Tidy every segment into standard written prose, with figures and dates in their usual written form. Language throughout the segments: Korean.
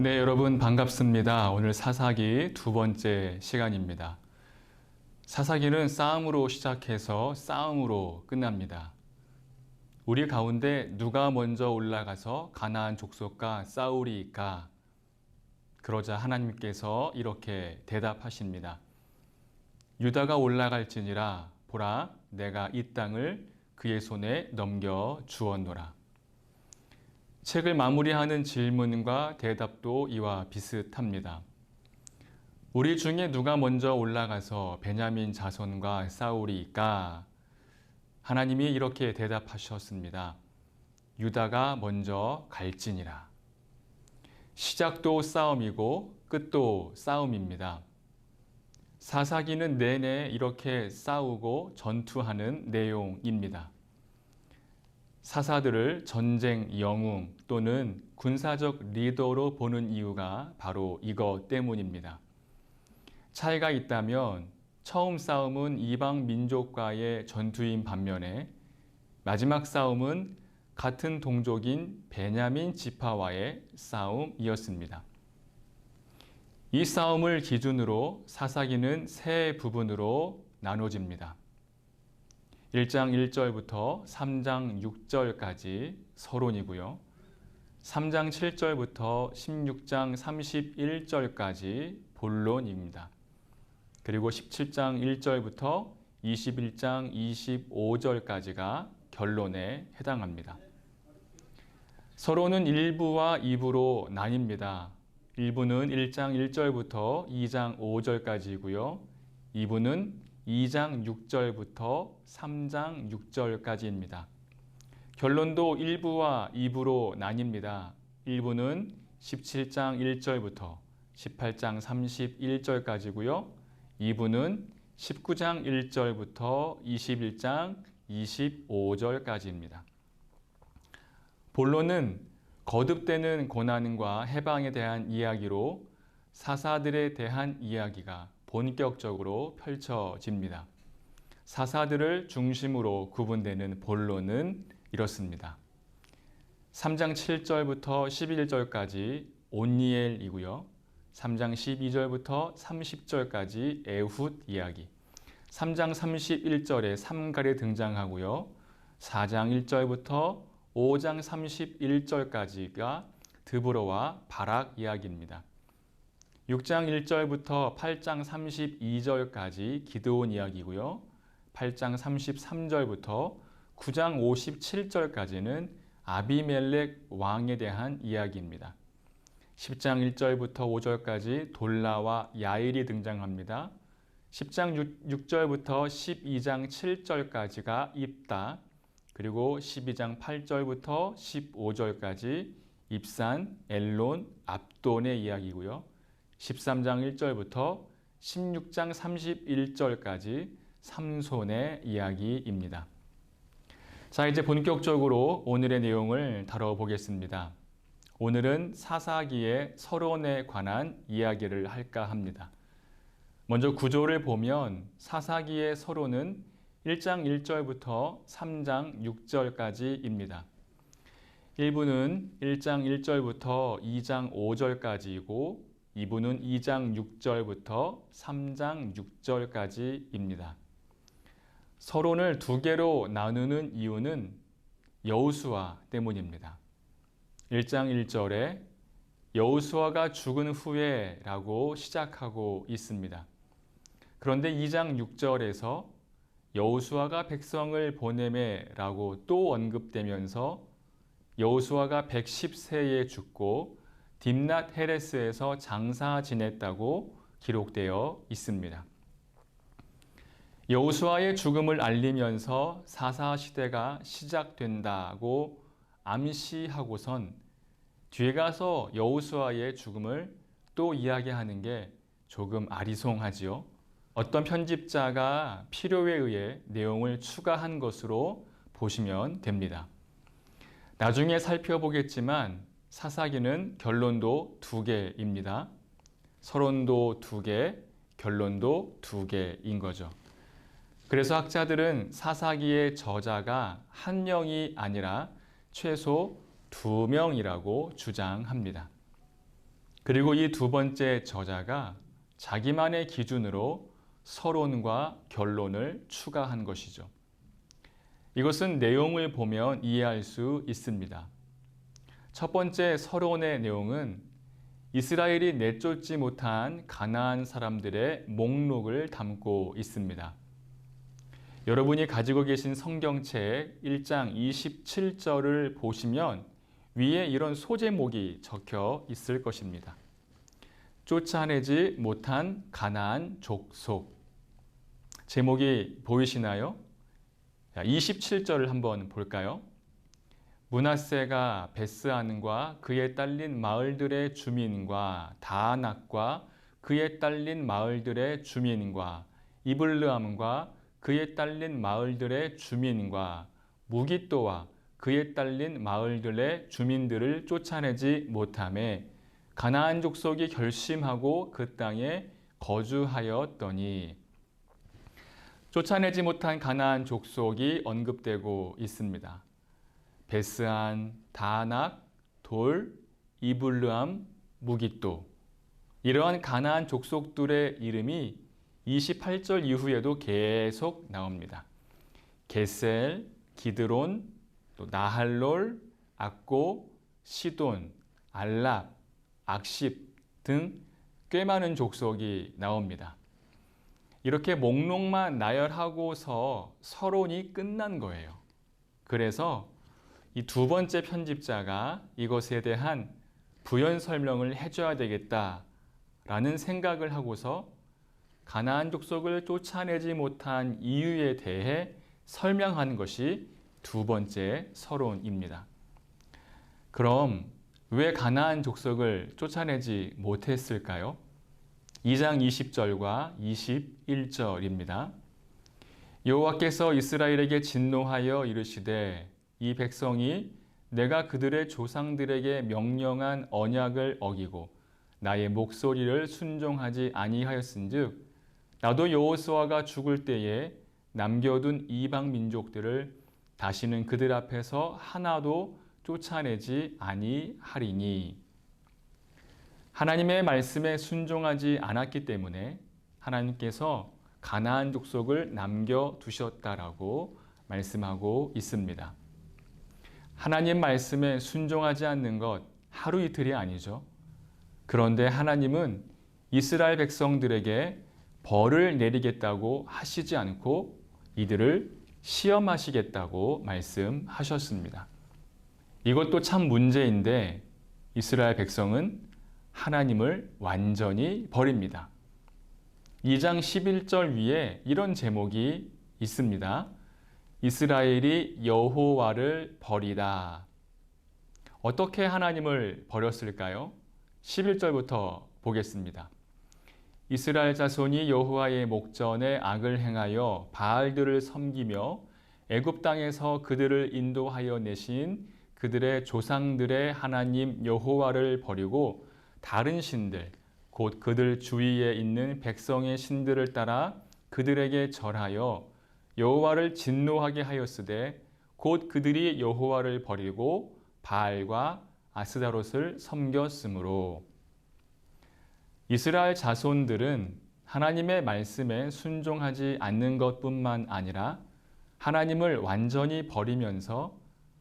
네, 여러분 반갑습니다. 오늘 사사기 두 번째 시간입니다. 사사기는 싸움으로 시작해서 싸움으로 끝납니다. 우리 가운데 누가 먼저 올라가서 가나안 족속과 싸우리이까? 그러자 하나님께서 이렇게 대답하십니다. 유다가 올라갈지니라 보라 내가 이 땅을 그의 손에 넘겨 주었노라. 책을 마무리하는 질문과 대답도 이와 비슷합니다. 우리 중에 누가 먼저 올라가서 베냐민 자손과 싸우리이까? 하나님이 이렇게 대답하셨습니다. 유다가 먼저 갈지니라. 시작도 싸움이고 끝도 싸움입니다. 사사기는 내내 이렇게 싸우고 전투하는 내용입니다. 사사들을 전쟁 영웅 또는 군사적 리더로 보는 이유가 바로 이것 때문입니다. 차이가 있다면 처음 싸움은 이방 민족과의 전투인 반면에 마지막 싸움은 같은 동족인 베냐민 지파와의 싸움이었습니다. 이 싸움을 기준으로 사사기는 세 부분으로 나눠집니다. 1장 1절부터 3장 6절까지 서론이고요. 3장 7절부터 16장 31절까지 본론입니다. 그리고 17장 1절부터 21장 25절까지가 결론에 해당합니다. 서론은 1부와 2부로 나뉩니다. 1부는 1장 1절부터 2장 5절까지이고요. 2부는 2장 6절부터 3장 6절까지입니다. 결론도 1부와 2부로 나뉩니다. 1부는 17장 1절부터 18장 31절까지고요. 2부는 19장 1절부터 21장 25절까지입니다. 본론은 거듭되는 고난과 해방에 대한 이야기로 사사들에 대한 이야기가 본격적으로 펼쳐집니다. 사사들을 중심으로 구분되는 본론은 이렇습니다. 3장 7절부터 11절까지 온니엘이고요. 3장 12절부터 30절까지 에훗 이야기. 3장 31절에 삼갈이 등장하고요. 4장 1절부터 5장 31절까지가 드보라와 바락 이야기입니다. 6장 1절부터 8장 32절까지 기드온 이야기고요. 8장 33절부터 9장 57절까지는 아비멜렉 왕에 대한 이야기입니다. 10장 1절부터 5절까지 돌라와 야일이 등장합니다. 10장 6절부터 12장 7절까지가 입다, 그리고 12장 8절부터 15절까지 입산, 엘론, 압돈의 이야기고요. 13장 1절부터 16장 31절까지 삼손의 이야기입니다. 자, 이제 본격적으로 오늘의 내용을 다뤄보겠습니다. 오늘은 사사기의 서론에 관한 이야기를 할까 합니다. 먼저 구조를 보면 사사기의 서론은 1장 1절부터 3장 6절까지입니다. 1부는 1장 1절부터 2장 5절까지이고 2부는 2장 6절부터 3장 6절까지입니다. 서론을 두 개로 나누는 이유는 여호수아 때문입니다. 1장 1절에 여호수아가 죽은 후에 라고 시작하고 있습니다. 그런데 2장 6절에서 여호수아가 백성을 보내매 라고 또 언급되면서 여호수아가 110세에 죽고 딥낫 헤레스에서 장사 지냈다고 기록되어 있습니다. 여호수아의 죽음을 알리면서 사사 시대가 시작된다고 암시하고선 뒤에 가서 여호수아의 죽음을 또 이야기하는 게 조금 아리송하지요. 어떤 편집자가 필요에 의해 내용을 추가한 것으로 보시면 됩니다. 나중에 살펴보겠지만 사사기는 결론도 두 개입니다. 서론도 두 개, 결론도 두 개인 거죠. 그래서 학자들은 사사기의 저자가 한 명이 아니라 최소 2명이라고 주장합니다. 그리고 이 두 번째 저자가 자기만의 기준으로 서론과 결론을 추가한 것이죠. 이것은 내용을 보면 이해할 수 있습니다. 첫 번째 서론의 내용은 이스라엘이 내쫓지 못한 가나안 사람들의 목록을 담고 있습니다. 여러분이 가지고 계신 성경책 1장 27절을 보시면 위에 이런 소제목이 적혀 있을 것입니다. 쫓아내지 못한 가나안 족속. 제목이 보이시나요? 27절을 한번 볼까요? 므낫세가 베스안과 그에 딸린 마을들의 주민과 다낙과 그에 딸린 마을들의 주민과 이블르함과 그에 딸린 마을들의 주민과 무깃도와 그에 딸린 마을들의 주민들을 쫓아내지 못하매 가나안 족속이 결심하고 그 땅에 거주하였더니, 쫓아내지 못한 가나안 족속이 언급되고 있습니다. 베스안, 다낙, 돌, 이블르함, 무깃도, 이러한 가나안 족속들의 이름이 28절 이후에도 계속 나옵니다. 게셀, 기드론, 또 나할롤, 악고, 시돈, 알랍, 악십 등 꽤 많은 족속이 나옵니다. 이렇게 목록만 나열하고서 서론이 끝난 거예요. 그래서 이 두 번째 편집자가 이것에 대한 부연 설명을 해줘야 되겠다라는 생각을 하고서 가나안 족속을 쫓아내지 못한 이유에 대해 설명한 것이 두 번째 서론입니다. 그럼 왜 가나안 족속을 쫓아내지 못했을까요? 2장 20절과 21절입니다. 여호와께서 이스라엘에게 진노하여 이르시되 이 백성이 내가 그들의 조상들에게 명령한 언약을 어기고 나의 목소리를 순종하지 아니하였은즉 나도 여호수아가 죽을 때에 남겨둔 이방 민족들을 다시는 그들 앞에서 하나도 쫓아내지 아니하리니. 하나님의 말씀에 순종하지 않았기 때문에 하나님께서 가나안 족속을 남겨두셨다라고 말씀하고 있습니다. 하나님 말씀에 순종하지 않는 것 하루 이틀이 아니죠. 그런데 하나님은 이스라엘 백성들에게 벌을 내리겠다고 하시지 않고 이들을 시험하시겠다고 말씀하셨습니다. 이것도 참 문제인데 이스라엘 백성은 하나님을 완전히 버립니다. 2장 11절 위에 이런 제목이 있습니다. 이스라엘이 여호와를 버리다. 어떻게 하나님을 버렸을까요? 11절부터 보겠습니다. 이스라엘 자손이 여호와의 목전에 악을 행하여 바알들을 섬기며 애굽 땅에서 그들을 인도하여 내신 그들의 조상들의 하나님 여호와를 버리고 다른 신들, 곧 그들 주위에 있는 백성의 신들을 따라 그들에게 절하여 여호와를 진노하게 하였으되 곧 그들이 여호와를 버리고 바알과 아스다롯을 섬겼으므로. 이스라엘 자손들은 하나님의 말씀에 순종하지 않는 것뿐만 아니라 하나님을 완전히 버리면서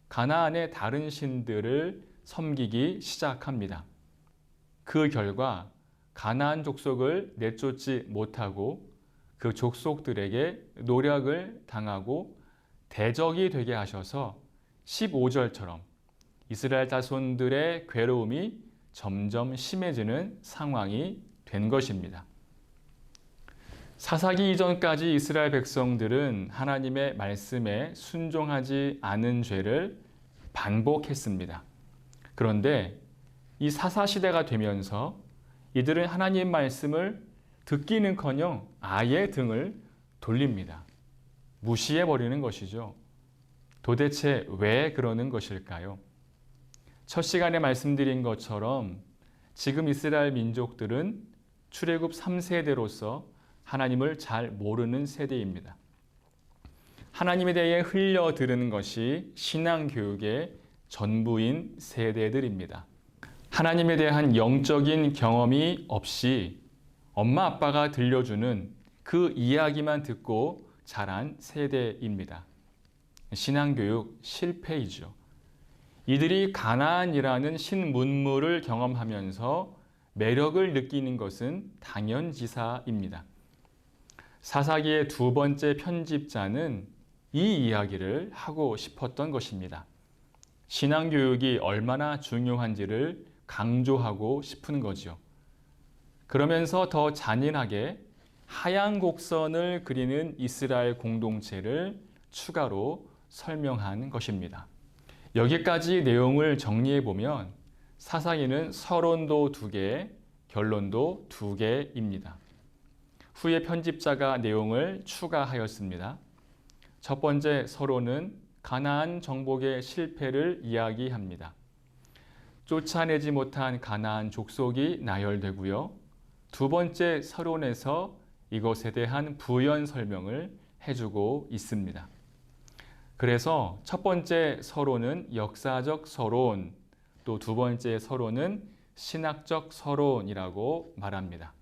가나안의 다른 신들을 섬기기 시작합니다. 그 결과 가나안 족속을 내쫓지 못하고 그 족속들에게 노략을 당하고 대적이 되게 하셔서 15절처럼 이스라엘 자손들의 괴로움이 점점 심해지는 상황이 된 것입니다. 사사기 이전까지 이스라엘 백성들은 하나님의 말씀에 순종하지 않은 죄를 반복했습니다. 그런데 이 사사시대가 되면서 이들은 하나님 말씀을 듣기는커녕 아예 등을 돌립니다. 무시해버리는 것이죠. 도대체 왜 그러는 것일까요? 첫 시간에 말씀드린 것처럼 지금 이스라엘 민족들은 출애굽 3세대로서 하나님을 잘 모르는 세대입니다. 하나님에 대해 흘려 들은 것이 신앙교육의 전부인 세대들입니다. 하나님에 대한 영적인 경험이 없이 엄마 아빠가 들려주는 그 이야기만 듣고 자란 세대입니다. 신앙교육 실패이죠. 이들이 가나안이라는 신문물을 경험하면서 매력을 느끼는 것은 당연지사입니다. 사사기의 두 번째 편집자는 이 이야기를 하고 싶었던 것입니다. 신앙교육이 얼마나 중요한지를 강조하고 싶은 거죠. 그러면서 더 잔인하게 하얀 곡선을 그리는 이스라엘 공동체를 추가로 설명한 것입니다. 여기까지 내용을 정리해 보면 사사기는 서론도 2개, 결론도 2개입니다. 후에 편집자가 내용을 추가하였습니다. 첫 번째 서론은 가나안 정복의 실패를 이야기합니다. 쫓아내지 못한 가나안 족속이 나열되고요. 두 번째 서론에서 이것에 대한 부연 설명을 해주고 있습니다. 그래서 첫 번째 서론은 역사적 서론, 또 두 번째 서론은 신학적 서론이라고 말합니다.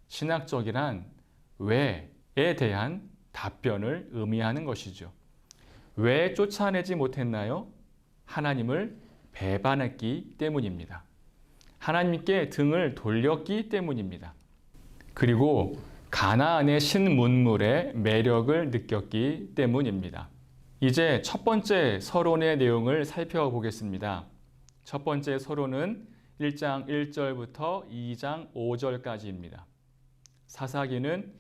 신학적이란 왜에 대한 답변을 의미하는 것이죠. 왜 쫓아내지 못했나요? 하나님을 배반했기 때문입니다. 하나님께 등을 돌렸기 때문입니다. 그리고 가나안의 신문물의 매력을 느꼈기 때문입니다. 이제 첫 번째 서론의 내용을 살펴보겠습니다. 첫 번째 서론은 1장 1절부터 2장 5절까지입니다. 사사기는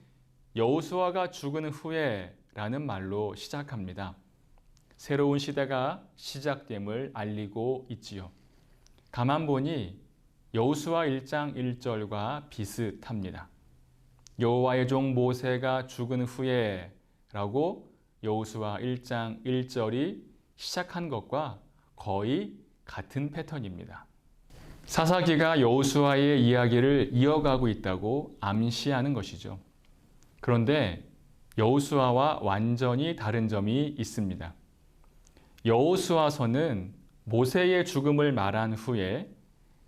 여호수아가 죽은 후에 라는 말로 시작합니다. 새로운 시대가 시작됨을 알리고 있지요. 가만 보니 여호수아 1장 1절과 비슷합니다. 여호와의 종 모세가 죽은 후에 라고 여호수아 1장 1절이 시작한 것과 거의 같은 패턴입니다. 사사기가 여호수아의 이야기를 이어가고 있다고 암시하는 것이죠. 그런데 여호수아와 완전히 다른 점이 있습니다. 여호수아서는 모세의 죽음을 말한 후에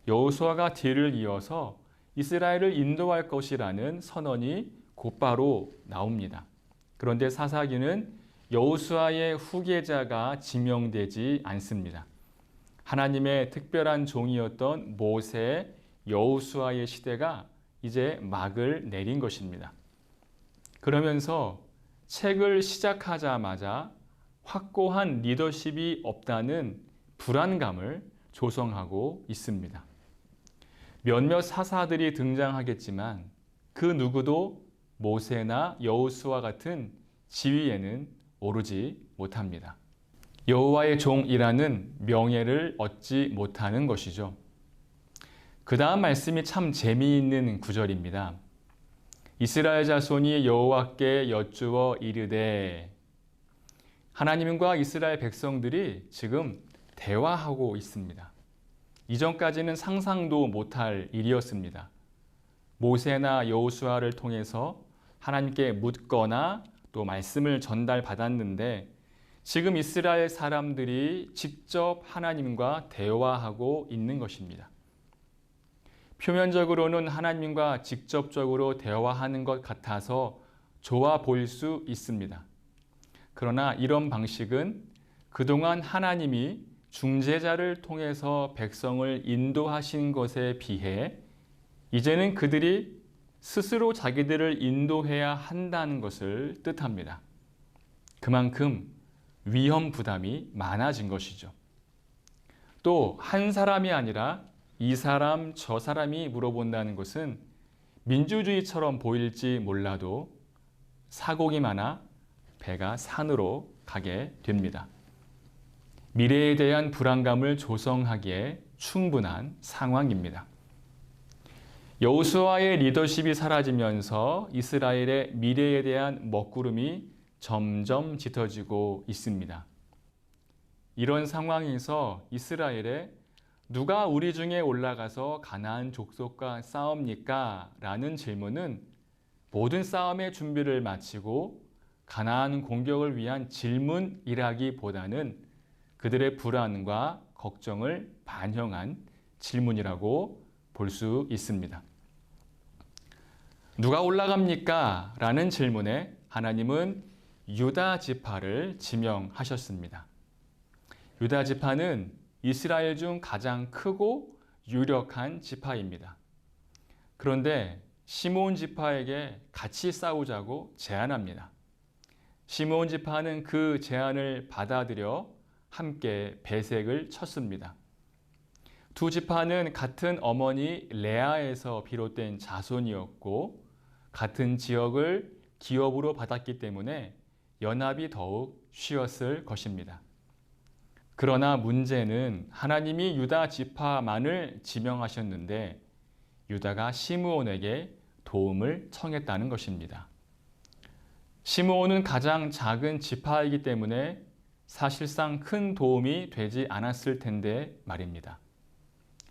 여호수아가 뒤를 이어서 이스라엘을 인도할 것이라는 선언이 곧바로 나옵니다. 그런데 사사기는 여호수아의 후계자가 지명되지 않습니다. 하나님의 특별한 종이었던 모세, 여호수아의 시대가 이제 막을 내린 것입니다. 그러면서 책을 시작하자마자 확고한 리더십이 없다는 불안감을 조성하고 있습니다. 몇몇 사사들이 등장하겠지만 그 누구도 모세나 여호수아 같은 지위에는 오르지 못합니다. 여호와의 종이라는 명예를 얻지 못하는 것이죠. 그 다음 말씀이 참 재미있는 구절입니다. 이스라엘 자손이 여호와께 여쭈어 이르되, 하나님과 이스라엘 백성들이 지금 대화하고 있습니다. 이전까지는 상상도 못할 일이었습니다. 모세나 여호수아를 통해서 하나님께 묻거나 또 말씀을 전달받았는데 지금 이스라엘 사람들이 직접 하나님과 대화하고 있는 것입니다. 표면적으로는 하나님과 직접적으로 대화하는 것 같아서 좋아 보일 수 있습니다. 그러나 이런 방식은 그동안 하나님이 중재자를 통해서 백성을 인도하신 것에 비해 이제는 그들이 스스로 자기들을 인도해야 한다는 것을 뜻합니다. 그만큼 위험 부담이 많아진 것이죠. 또 한 사람이 아니라 이 사람 저 사람이 물어본다는 것은 민주주의처럼 보일지 몰라도 사고기 많아 배가 산으로 가게 됩니다. 미래에 대한 불안감을 조성하기에 충분한 상황입니다. 여호수아의 리더십이 사라지면서 이스라엘의 미래에 대한 먹구름이 점점 짙어지고 있습니다. 이런 상황에서 이스라엘에 누가 우리 중에 올라가서 가나안 족속과 싸웁니까? 라는 질문은 모든 싸움의 준비를 마치고 가나안 공격을 위한 질문이라기보다는 그들의 불안과 걱정을 반영한 질문이라고 볼 수 있습니다. 누가 올라갑니까? 라는 질문에 하나님은 유다 지파를 지명하셨습니다. 유다 지파는 이스라엘 중 가장 크고 유력한 지파입니다. 그런데 시므온 지파에게 같이 싸우자고 제안합니다. 시므온 지파는 그 제안을 받아들여 함께 배색을 쳤습니다. 두 지파는 같은 어머니 레아에서 비롯된 자손이었고 같은 지역을 기업으로 받았기 때문에 연합이 더욱 쉬웠을 것입니다. 그러나 문제는 하나님이 유다 지파만을 지명하셨는데 유다가 시므온에게 도움을 청했다는 것입니다. 시므온은 가장 작은 지파이기 때문에 사실상 큰 도움이 되지 않았을 텐데 말입니다.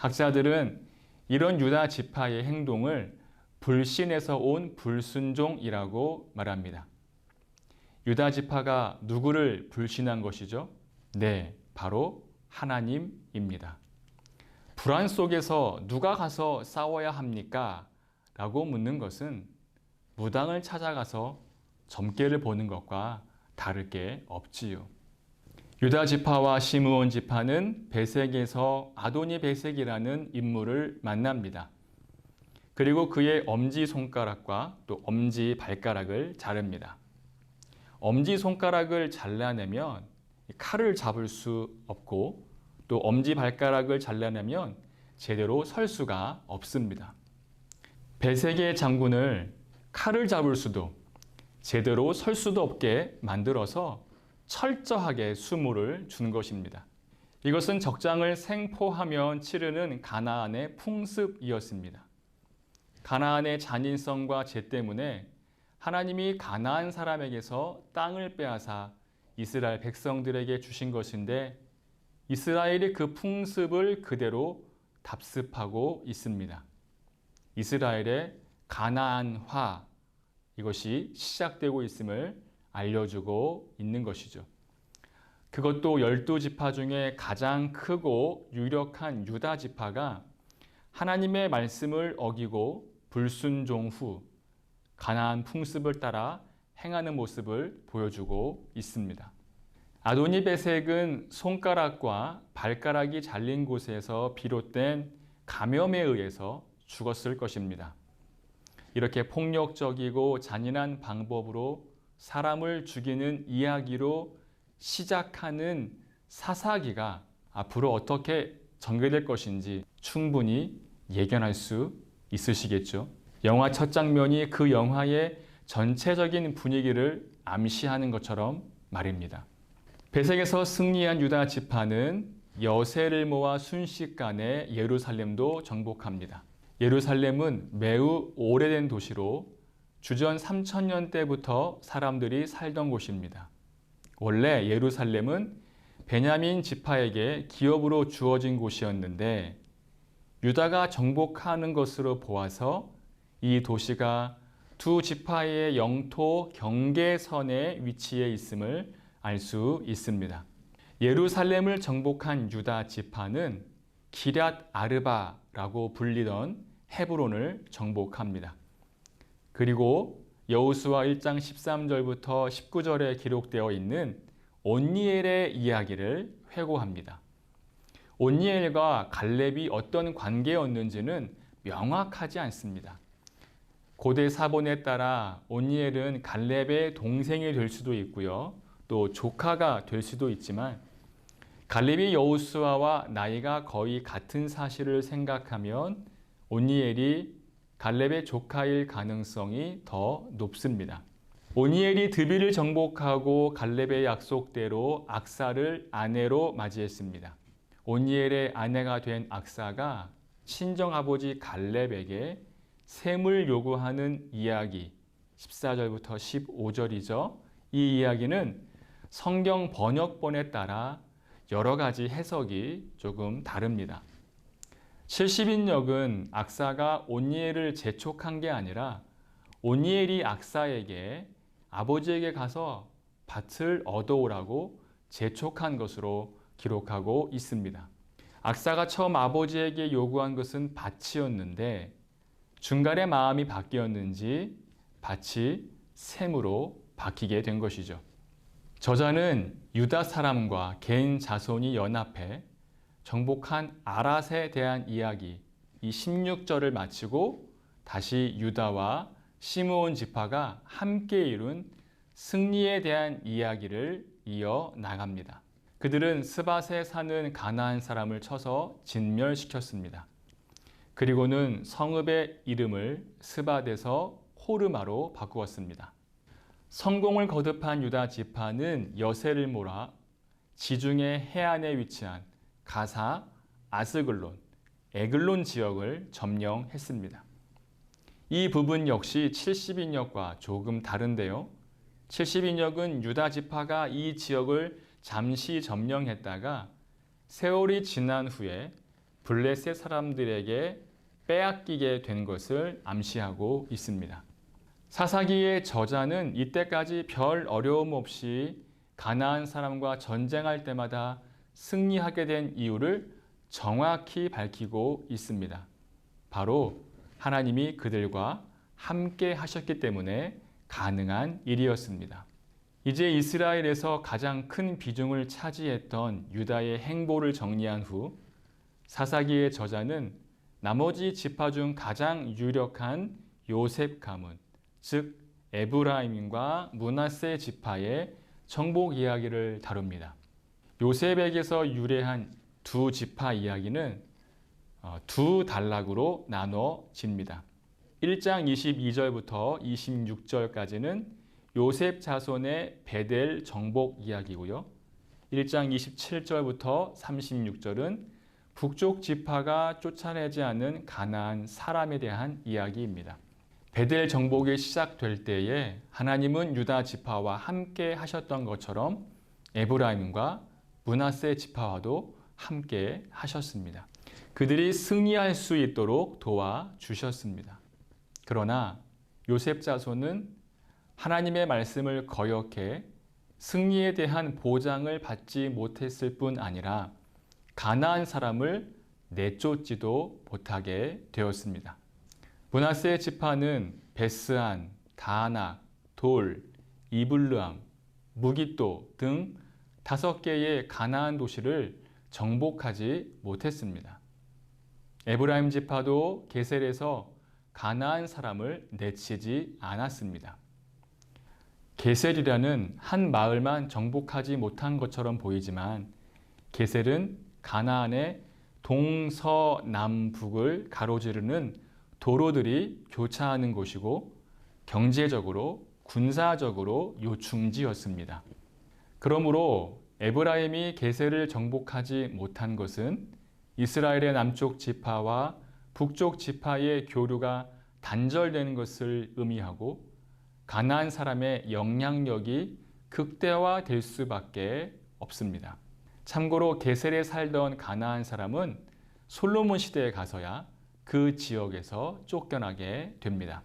학자들은 이런 유다 지파의 행동을 불신에서 온 불순종이라고 말합니다. 유다 지파가 누구를 불신한 것이죠? 네, 바로 하나님입니다. 불안 속에서 누가 가서 싸워야 합니까? 라고 묻는 것은 무당을 찾아가서 점괘를 보는 것과 다를 게 없지요. 유다 지파와 시므온 지파는 베색에서 아도니 베색이라는 인물을 만납니다. 그리고 그의 엄지손가락과 또 엄지발가락을 자릅니다. 엄지손가락을 잘라내면 칼을 잡을 수 없고 또 엄지발가락을 잘라내면 제대로 설 수가 없습니다. 베색의 장군을 칼을 잡을 수도 제대로 설 수도 없게 만들어서 철저하게 수모를 준 것입니다. 이것은 적장을 생포하며 치르는 가나안의 풍습이었습니다. 가나안의 잔인성과 죄 때문에 하나님이 가나안 사람에게서 땅을 빼앗아 이스라엘 백성들에게 주신 것인데 이스라엘이 그 풍습을 그대로 답습하고 있습니다. 이스라엘의 가나안화, 이것이 시작되고 있음을 알려주고 있는 것이죠. 그것도 12지파 중에 가장 크고 유력한 유다 지파가 하나님의 말씀을 어기고 불순종 후 가나안 풍습을 따라 행하는 모습을 보여주고 있습니다. 아도니 베색은 손가락과 발가락이 잘린 곳에서 비롯된 감염에 의해서 죽었을 것입니다. 이렇게 폭력적이고 잔인한 방법으로 사람을 죽이는 이야기로 시작하는 사사기가 앞으로 어떻게 전개될 것인지 충분히 예견할 수 있으시겠죠. 영화 첫 장면이 그 영화의 전체적인 분위기를 암시하는 것처럼 말입니다. 베색에서 승리한 유다 지파는 여세를 모아 순식간에 예루살렘도 정복합니다. 예루살렘은 매우 오래된 도시로 주전 3000년 때부터 사람들이 살던 곳입니다. 원래 예루살렘은 베냐민 지파에게 기업으로 주어진 곳이었는데 유다가 정복하는 것으로 보아서 이 도시가 두 지파의 영토 경계선에 위치해 있음을 알 수 있습니다. 예루살렘을 정복한 유다 지파는 기럇 아르바라고 불리던 헤브론을 정복합니다. 그리고 여호수아 1장 13절부터 19절에 기록되어 있는 온니엘의 이야기를 회고합니다. 온니엘과 갈렙이 어떤 관계였는지는 명확하지 않습니다. 고대 사본에 따라 온니엘은 갈렙의 동생이 될 수도 있고요. 또 조카가 될 수도 있지만 갈렙이 여호수아와 나이가 거의 같은 사실을 생각하면 온니엘이 갈렙의 조카일 가능성이 더 높습니다. 온니엘이 드빌을 정복하고 갈렙의 약속대로 악사를 아내로 맞이했습니다. 온니엘의 아내가 된 악사가 친정아버지 갈렙에게 셈을 요구하는 이야기 14절부터 15절이죠. 이 이야기는 성경 번역본에 따라 여러 가지 해석이 조금 다릅니다. 70인역은 악사가 온니엘을 재촉한 게 아니라 온니엘이 악사에게 아버지에게 가서 밭을 얻어오라고 재촉한 것으로 기록하고 있습니다. 악사가 처음 아버지에게 요구한 것은 밭이었는데 중간에 마음이 바뀌었는지 밭이 셈으로 바뀌게 된 것이죠. 저자는 유다 사람과 개인 자손이 연합해 정복한 아랏에 대한 이야기, 이 16절을 마치고 다시 유다와 시므온 지파가 함께 이룬 승리에 대한 이야기를 이어 나갑니다. 그들은 스밧에 사는 가나안 사람을 쳐서 진멸시켰습니다. 그리고는 성읍의 이름을 스밧에서 호르마로 바꾸었습니다. 성공을 거듭한 유다 지파는 여세를 몰아 지중해 해안에 위치한 가사, 아스글론, 에글론 지역을 점령했습니다. 이 부분 역시 70인역과 조금 다른데요. 70인역은 유다 지파가 이 지역을 잠시 점령했다가 세월이 지난 후에 블레셋 사람들에게 빼앗기게 된 것을 암시하고 있습니다. 사사기의 저자는 이때까지 별 어려움 없이 가나안 사람과 전쟁할 때마다 승리하게 된 이유를 정확히 밝히고 있습니다. 바로 하나님이 그들과 함께 하셨기 때문에 가능한 일이었습니다. 이제 이스라엘에서 가장 큰 비중을 차지했던 유다의 행보를 정리한 후 사사기의 저자는 나머지 지파 중 가장 유력한 요셉 가문, 즉 에브라임과 므낫세 지파의 정복 이야기를 다룹니다. 요셉에게서 유래한 두 지파 이야기는 두 단락으로 나눠집니다. 1장 22절부터 26절까지는 요셉 자손의 베델 정복 이야기고요. 1장 27절부터 36절은 북쪽 지파가 쫓아내지 않은 가나안 사람에 대한 이야기입니다. 베델 정복이 시작될 때에 하나님은 유다 지파와 함께 하셨던 것처럼 에브라임과 므낫세 지파와도 함께 하셨습니다. 그들이 승리할 수 있도록 도와주셨습니다. 그러나 요셉 자손은 하나님의 말씀을 거역해 승리에 대한 보장을 받지 못했을 뿐 아니라 가나안 사람을 내쫓지도 못하게 되었습니다. 므낫세 지파는 베스안, 다낙, 돌, 이블르암, 무깃도 등 5개의 가나안 도시를 정복하지 못했습니다. 에브라임 지파도 게셀에서 가나안 사람을 내치지 않았습니다. 게셀이라는 한 마을만 정복하지 못한 것처럼 보이지만 게셀은 가나안의 동서남북을 가로지르는 도로들이 교차하는 곳이고 경제적으로 군사적으로 요충지였습니다. 그러므로 에브라임이 게셀을 정복하지 못한 것은 이스라엘의 남쪽 지파와 북쪽 지파의 교류가 단절되는 것을 의미하고 가나안 사람의 영향력이 극대화될 수밖에 없습니다. 참고로 게셀에 살던 가나안 사람은 솔로몬 시대에 가서야 그 지역에서 쫓겨나게 됩니다.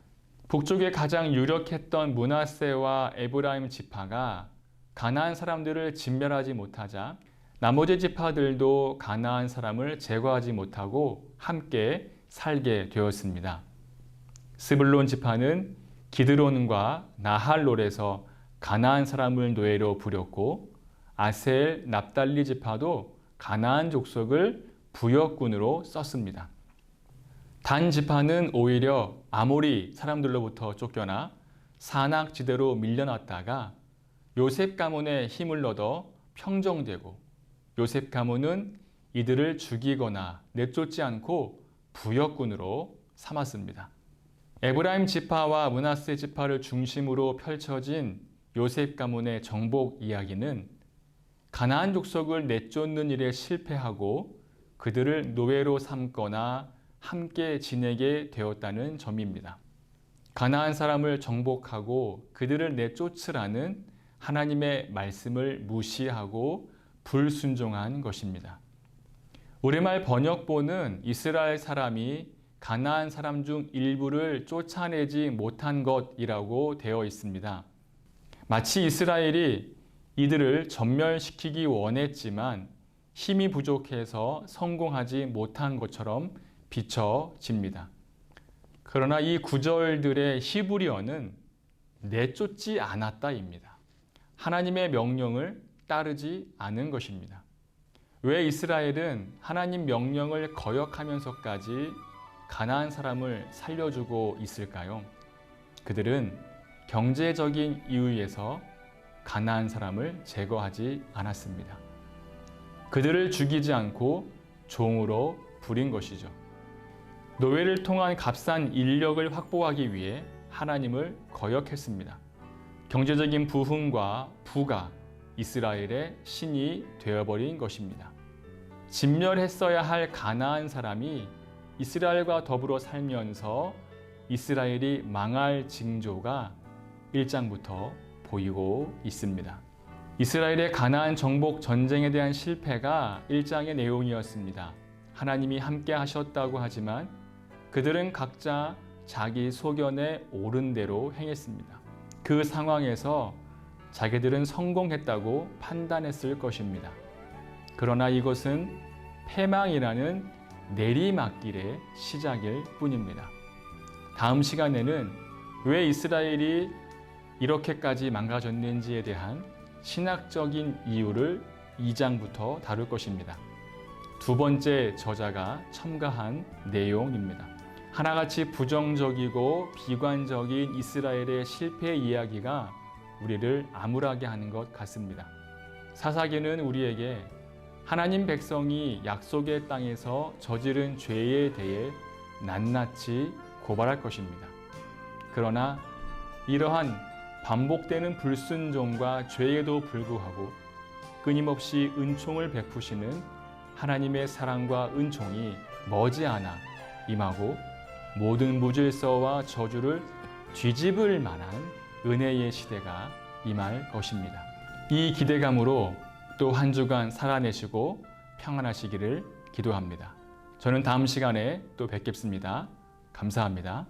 북쪽에 가장 유력했던 므낫세와 에브라임 지파가 가나안 사람들을 진멸하지 못하자 나머지 지파들도 가나안 사람을 제거하지 못하고 함께 살게 되었습니다. 스불론 지파는 기드론과 나할롤에서 가나안 사람을 노예로 부렸고 아셀, 납달리 지파도 가나안 족속을 부역군으로 썼습니다. 단 지파는 오히려 아모리 사람들로부터 쫓겨나 산악지대로 밀려났다가 요셉 가문의 힘을 얻어 평정되고 요셉 가문은 이들을 죽이거나 내쫓지 않고 부역군으로 삼았습니다. 에브라임 지파와 므낫세 지파를 중심으로 펼쳐진 요셉 가문의 정복 이야기는 가나안 족속을 내쫓는 일에 실패하고 그들을 노예로 삼거나 함께 지내게 되었다는 점입니다. 가나안 사람을 정복하고 그들을 내쫓으라는 하나님의 말씀을 무시하고 불순종한 것입니다. 우리말 번역본은 이스라엘 사람이 가나안 사람 중 일부를 쫓아내지 못한 것이라고 되어 있습니다. 마치 이스라엘이 이들을 전멸시키기 원했지만 힘이 부족해서 성공하지 못한 것처럼 비춰집니다. 그러나 이 구절들의 히브리어는 내쫓지 않았다입니다. 하나님의 명령을 따르지 않은 것입니다. 왜 이스라엘은 하나님 명령을 거역하면서까지 가나안 사람을 살려주고 있을까요? 그들은 경제적인 이유에서 가나안 사람을 제거하지 않았습니다. 그들을 죽이지 않고 종으로 부린 것이죠. 노예를 통한 값싼 인력을 확보하기 위해 하나님을 거역했습니다. 경제적인 부흥과 부가 이스라엘의 신이 되어버린 것입니다. 진멸했어야 할 가나안 사람이 이스라엘과 더불어 살면서 이스라엘이 망할 징조가 1장부터 보이고 있습니다. 이스라엘의 가나안 정복 전쟁에 대한 실패가 1장의 내용이었습니다. 하나님이 함께 하셨다고 하지만 그들은 각자 자기 소견에 옳은 대로 행했습니다. 그 상황에서 자기들은 성공했다고 판단했을 것입니다. 그러나 이것은 패망이라는 내리막길의 시작일 뿐입니다. 다음 시간에는 왜 이스라엘이 이렇게까지 망가졌는지에 대한 신학적인 이유를 2장부터 다룰 것입니다. 두 번째 저자가 첨가한 내용입니다. 하나같이 부정적이고 비관적인 이스라엘의 실패 이야기가 우리를 암울하게 하는 것 같습니다. 사사기는 우리에게 하나님 백성이 약속의 땅에서 저지른 죄에 대해 낱낱이 고발할 것입니다. 그러나 이러한 반복되는 불순종과 죄에도 불구하고 끊임없이 은총을 베푸시는 하나님의 사랑과 은총이 머지않아 임하고 모든 무질서와 저주를 뒤집을 만한 은혜의 시대가 임할 것입니다. 이 기대감으로 또 한 주간 살아내시고 평안하시기를 기도합니다. 저는 다음 시간에 또 뵙겠습니다. 감사합니다.